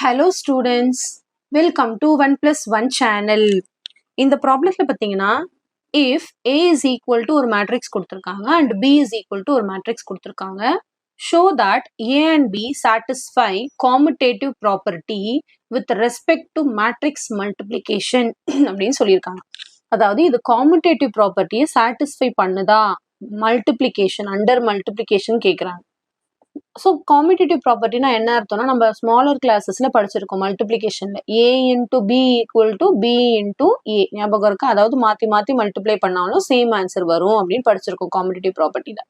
Hello students, welcome to 1+1 channel. இந்த ப்ராப்ளத்துல பார்த்தீங்கன்னா if A is equal to ஒரு matrix கொடுத்துருக்காங்க and B is equal to ஒரு matrix கொடுத்துருக்காங்க, show that A and B satisfy commutative property with respect to matrix multiplication அப்படின்னு சொல்லியிருக்காங்க. அதாவது இது commutative property-யை satisfy பண்ணுதா, multiplication under multiplication கேட்குறாங்க. ஸோ காமிடேட்டிவ் ப்ராப்பர்ட்டினா என்ன அர்த்தம்னா, நம்ம ஸ்மாலர் கிளாஸஸ்ல படிச்சிருக்கோம் மல்டிப்ளிகேஷன்ல A into B equal to B into A ஞாபகம் இருக்கா? அதாவது மாற்றி மாற்றி மல்டிப்ளை பண்ணாலும் சேம் ஆன்சர் வரும் அப்படின்னு படிச்சிருக்கோம் காமிடேட்டிவ் ப்ராப்பர்ட்டியில்.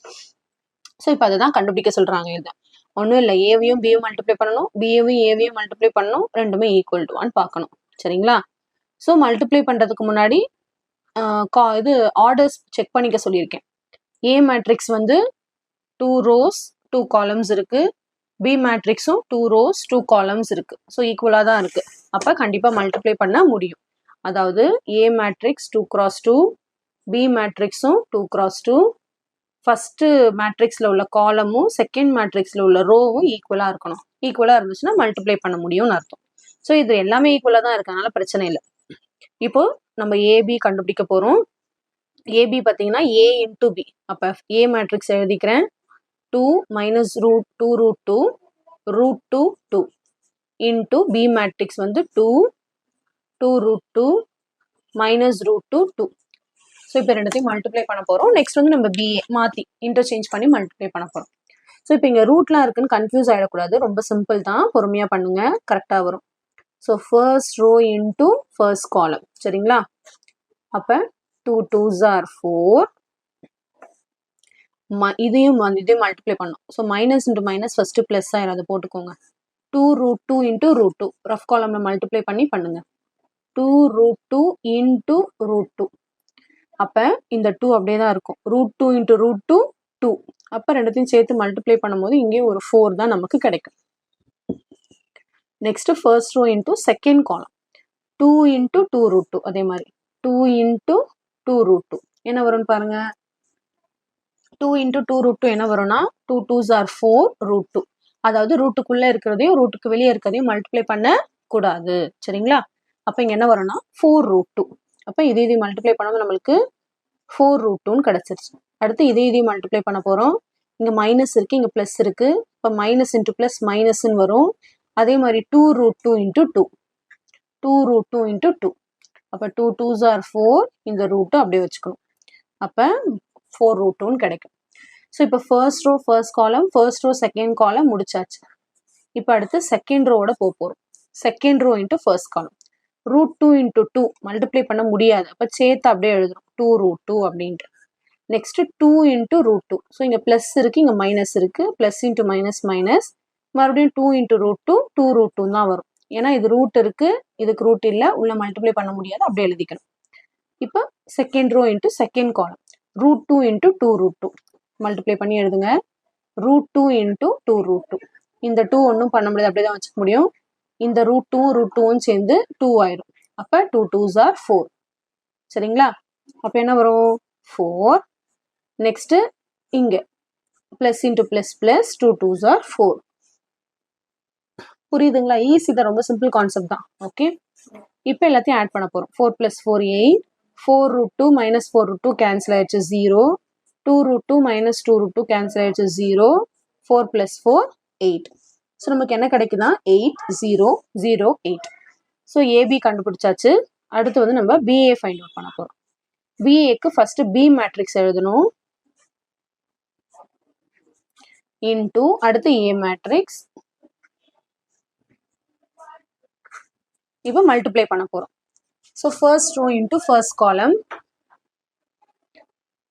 ஸோ இப்போ அதை தான் கண்டுபிடிக்க சொல்கிறாங்க. இது ஒன்றும் இல்லை, ஏவையும் பியும் மல்டிப்ளை பண்ணணும், பிஏவையும் ஏவையும் மல்டிப்ளை பண்ணணும், ரெண்டுமே ஈக்குவல் டுவான்னு பார்க்கணும். சரிங்களா? ஸோ மல்டிப்ளை பண்ணுறதுக்கு முன்னாடி இது ஆர்டர்ஸ் செக் பண்ணிக்க சொல்லியிருக்கேன். ஏ மேட்ரிக்ஸ் வந்து 2 rows 2 columns இருக்கு, பி மேட்ரிக்ஸும் 2 rows 2 columns இருக்கு. ஸோ ஈக்குவலாக தான் இருக்கு. அப்போ கண்டிப்பாக மல்டிப்ளை பண்ண முடியும். அதாவது ஏ மேட்ரிக்ஸ் 2x2, பி மேட்ரிக்ஸும் 2x2, ஃபர்ஸ்ட் மேட்ரிக்ஸில் உள்ள காலமும் செகண்ட் மேட்ரிக்ஸில் உள்ள ரோவும் ஈக்குவலாக இருக்கணும். ஈக்குவலாக இருந்துச்சுன்னா மல்டிப்ளை பண்ண முடியும்னு அர்த்தம். ஸோ இது எல்லாமே ஈக்குவலாக தான் இருக்கு, அதனால பிரச்சனை இல்லை. இப்போ நம்ம ஏபி கண்டுபிடிக்க போகிறோம். ஏபி பார்த்தீங்கன்னா ஏ இன்டூ பி. அப்போ ஏ மேட்ரிக்ஸ் எழுதிக்கிறேன். 2 minus root 2 root 2 root 2 2 into B matrix வந்து 2 2 root 2 minus root 2 2. ஸோ இப்போ ரெண்டுத்தையும் மல்டிப்ளை பண்ண போகிறோம். நெக்ஸ்ட் வந்து நம்ம BA மாற்றி இன்டர்சேஞ்ச் பண்ணி மல்டிப்ளை பண்ண போகிறோம். ஸோ இப்போ இங்கே ரூட்லாம் இருக்குன்னு கன்ஃபியூஸ் ஆகிடக்கூடாது, ரொம்ப சிம்பிள் தான், பொறுமையாக பண்ணுங்க, கரெக்டாக வரும். So first row into first column. சரிங்களா? அப்போ 2 2s are 4. இதையும் மல்டிப்ளை பண்ணும். So minus into minus first plus ஆயிரும், அதை போட்டுக்கோங்க. 2 root 2 இன்டூ ரூட் 2 ரஃப் காலம்ல மல்டிப்ளை பண்ணி பண்ணுங்க. 2 root 2 இன்டூ ரூட் 2. அப்போ இந்த 2 அப்படியே தான் இருக்கும். Root 2 into root 2 2. அப்போ ரெண்டுத்தையும் சேர்த்து மல்டிப்ளை பண்ணும்போது இங்கேயும் ஒரு 4 தான் நமக்கு கிடைக்கும். Next first row into second column 2 into 2 root 2. அதே மாதிரி 2 இன்டூ 2 root 2 என்ன வரும்னு பாருங்க. 2 இன்டூ 2 root 2 என்ன வரும்னா 2 2s are 4 root 2. அதாவது ரூட்டுக்குள்ள இருக்கிறதையும் ரூட்டுக்கு வெளியே இருக்கிறதையும் மல்டிப்ளை பண்ண கூடாது. சரிங்களா? அப்போ இங்க என்ன வரும்னா 4 root 2. அப்போ இதையும் மல்டிப்ளை பண்ணும்போது நம்மளுக்கு 4 root 2ன்னு கிடைச்சிருச்சு. அடுத்து இதையும் மல்டிப்ளை பண்ண போறோம். இங்க மைனஸ் இருக்கு, இங்க பிளஸ் இருக்கு. இப்போ மைனஸ் இன்டூ பிளஸ் மைனஸ்ன்னு வரும். அதே மாதிரி 2 root 2 இன்டூ 2 2 root 2 இன்டூ 2. அப்போ 2 2s are 4. இந்த ரூட்டு அப்படியே வச்சுக்கணும். அப்போ 4 root 2ன்னு கிடைக்கும். ஸோ இப்போ first row first column, first row second column முடிச்சாச்சு. இப்போ அடுத்து செகண்ட் ரோவோட போகிறோம். Second row into first column. Root 2 into 2 multiply பண்ண முடியாது, அப்போ சேர்த்து அப்படியே எழுதுறோம் 2 root 2 அப்படின்ட்டு. Next 2 into root 2. ஸோ இங்கே ப்ளஸ் இருக்கு, இங்கே மைனஸ் இருக்கு. ப்ளஸ் இன்ட்டு மைனஸ் மைனஸ், மறுபடியும் 2 இன்ட்டு ரூட் 2 2 root 2 தான் வரும். ஏன்னா இது ரூட் இருக்கு, இதுக்கு ரூட் இல்லை, உள்ள மல்டிப்ளை பண்ண முடியாது, அப்படியே எழுதிக்கணும். இப்போ second row into second column root 2 into 2 root 2 multiply பண்ணி எழுதுங்க. Root 2 into 2 root 2. இந்த 2 ஒன்றும் பண்ண முடியாது, அப்படியே தான் வச்சுக்க முடியும். இந்த ரூட் 2 root 2 சேர்ந்து 2 ஆயிரும். அப்போ 2 2s are 4. சரிங்களா? அப்போ என்ன வரும் 4. நெக்ஸ்ட் இங்கே plus into plus plus 2 2s are 4. புரியுதுங்களா? ஈஸி தான், ரொம்ப சிம்பிள் கான்செப்ட் தான். ஓகே, இப்போ எல்லாத்தையும் ஆட் பண்ண போகிறோம். 4 + 4 8. 4 root 2 minus 4 root 2 கேன்சல் ஆயிடுச்சு 0. 2 root 2 minus 2 root 2 கேன்சல் ஆயிடுச்சு 0. 4 + 4 8. ஸோ நமக்கு என்ன கிடைக்குதா 8 0 0 8. ஸோ ஏபி கண்டுபிடிச்சாச்சு. அடுத்து வந்து நம்ம பிஏ ஃபைண்ட் அவுட் பண்ண போகிறோம். பிஏக்கு ஃபர்ஸ்ட் பி மேட்ரிக்ஸ் எழுதணும். இன்டூ அடுத்து ஏ மேட்ரிக்ஸ். இப்போ மல்டிப்ளை பண்ண போகிறோம். So first row into first column.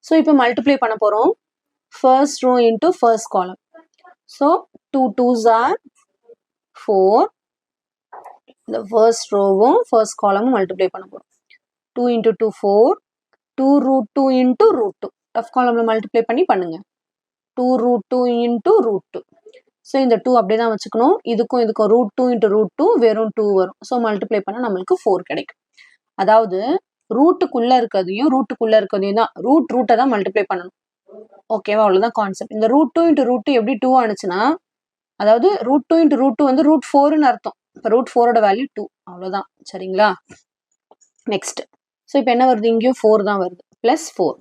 So இப்போ மல்டிப்ளை பண்ண போகிறோம். First row into first column. So 2 2s are 4. இந்த ஃபர்ஸ்ட் ரோவும் ஃபர்ஸ்ட் காலமும் மல்டிப்ளை பண்ண போகிறோம். 2 into 2 4. 2 root 2 into root 2 rough காலமில் மல்டிப்ளை பண்ணி பண்ணுங்க. 2 root 2 இன்டூ ரூட் 2. ஸோ இந்த 2 அப்படியே தான் வச்சுக்கணும். இதுக்கும் இதுக்கும் ரூட் 2 இன்டூ ரூட் 2 வெறும் 2 வரும். ஸோ மல்டிப்ளை பண்ணால் நம்மளுக்கு 4 கிடைக்கும். அதாவது ரூட்டுக்குள்ள இருக்கிறதையும் தான் ரூட்டை தான் மல்டிப்ளை பண்ணணும். ஓகேவா? அவ்வளோதான் கான்செப்ட். இந்த ரூட் 2 இன்ட்டு ரூட் 2 எப்படி 2 ஆனிச்சுன்னா, அதாவது ரூட் 2 இன்ட்டு ரூட் 2 வந்து ரூட் 4ன்னு அர்த்தம். அப்போ ரூட் ஃபோரோட வேல்யூ 2 அவ்வளோதான். சரிங்களா? நெக்ஸ்ட் ஸோ இப்போ என்ன வருது, இங்கேயும் 4 தான் வருது, ப்ளஸ் 4.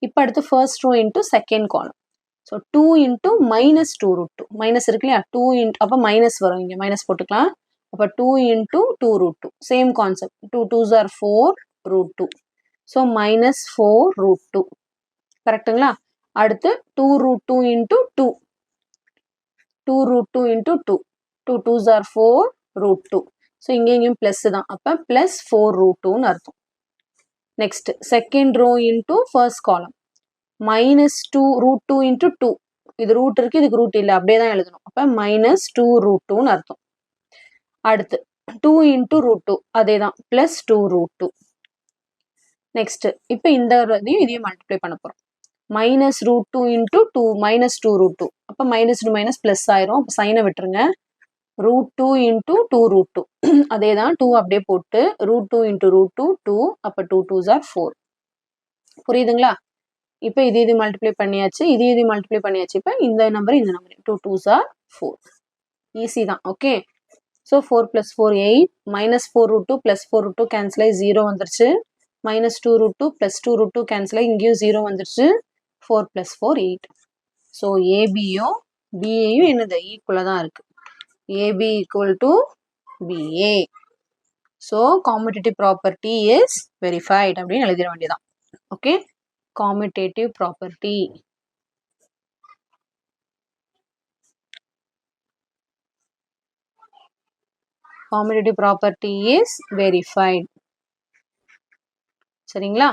இப்போ அடுத்து first row into second column. So 2 into minus 2 root 2, minus இருக்கு இல்லையா, 2 இன்ட்டு அப்போ மைனஸ் வரும், இங்கே மைனஸ் போட்டுக்கலாம். அப்போ 2 into 2 root 2, same concept, 2 2s are 4 root 2. So minus 4 root 2. கரெக்டுங்களா? அடுத்து 2 root 2 into 2, 2 root 2 into 2, 2 2s are 4 root 2. So இங்கேயும் ப்ளஸ் தான், அப்போ ப்ளஸ் 4 ரூட் 2ன்னு அர்த்தம். Next second row into first column, minus 2 root 2 into 2, இது ரூட் இருக்கு, இதுக்கு ரூட் இல்லை, அப்படியே தான் எழுதணும். அப்போ மைனஸ் 2 ரூட் 2ன்னு அர்த்தம். அடுத்து 2 இன்ட்டு ரூட் 2, அதே தான், ப்ளஸ் 2 ரூட் 2. நெக்ஸ்ட் இப்போ இந்த இதையும் மல்டிப்ளை பண்ண போகிறோம். Minus root 2 into 2, minus 2 root 2, அப்போ மைனஸ் 2 மைனஸ் ப்ளஸ் ஆயிரும். அப்போ சைனை விட்டுருங்க. ரூட் 2 இன்ட்டு 2 ரூட் 2, அதே தான், 2 அப்படியே போட்டு ரூட் 2 இன்ட்டு ரூட் 2, 2, அப்போ 2 2s are 4. புரியுதுங்களா? இப்போ இது மல்டிப்ளை பண்ணியாச்சு, இது மல்டிப்ளை பண்ணியாச்சு. இப்போ இந்த நம்பர் 2 2s are 4. ஈஸி தான். Okay, so 4 + 4 8, minus 4 root 2 plus 4 root 2 cancel ஆகி 0 வந்துருச்சு. Minus 2 root 2 plus 2 root 2 cancel ஆகி இங்கேயும் 0 வந்துருச்சு. 4 + 4 8. ஸோ ஏபியும் பிஏயும் என்னது, ஈக்குவலாக தான் இருக்கு. AB equal to BA. So commutative property is verified அப்படின்னு எழுதிட வேண்டியதான். Okay, commutative property. Commutative property is verified. சரிங்களா?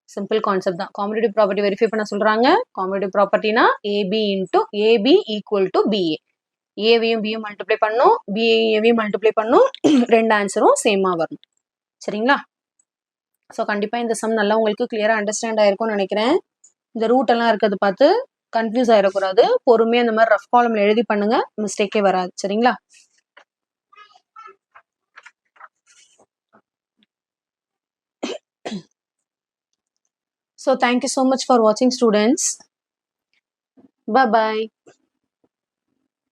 சிம்பிள் கான்செப்ட் தான். commutative property வெரிஃபை பண்ண சொல்றாங்க. commutative propertyனா AB into AB equal to BA. ஏவையும் பியும் மல்டிப்ளை பண்ணும், பிஏவையும் மல்டிப்ளை பண்ணும், ரெண்டு ஆன்சரும் சேமா வரும். சரிங்களா? ஸோ கண்டிப்பாக இந்த சம் நல்லா உங்களுக்கு கிளியராக அண்டர்ஸ்டாண்ட் ஆயிருக்கும்னு நினைக்கிறேன். இந்த ரூட் எல்லாம் இருக்கிறது பார்த்து கன்ஃபியூஸ் ஆயிடக்கூடாது. பொறுமையாக இந்த மாதிரி ரஃப் காலம்ல எழுதி பண்ணுங்க, மிஸ்டேக்கே வராது. சரிங்களா? So thank you so much for watching, students. Bye bye.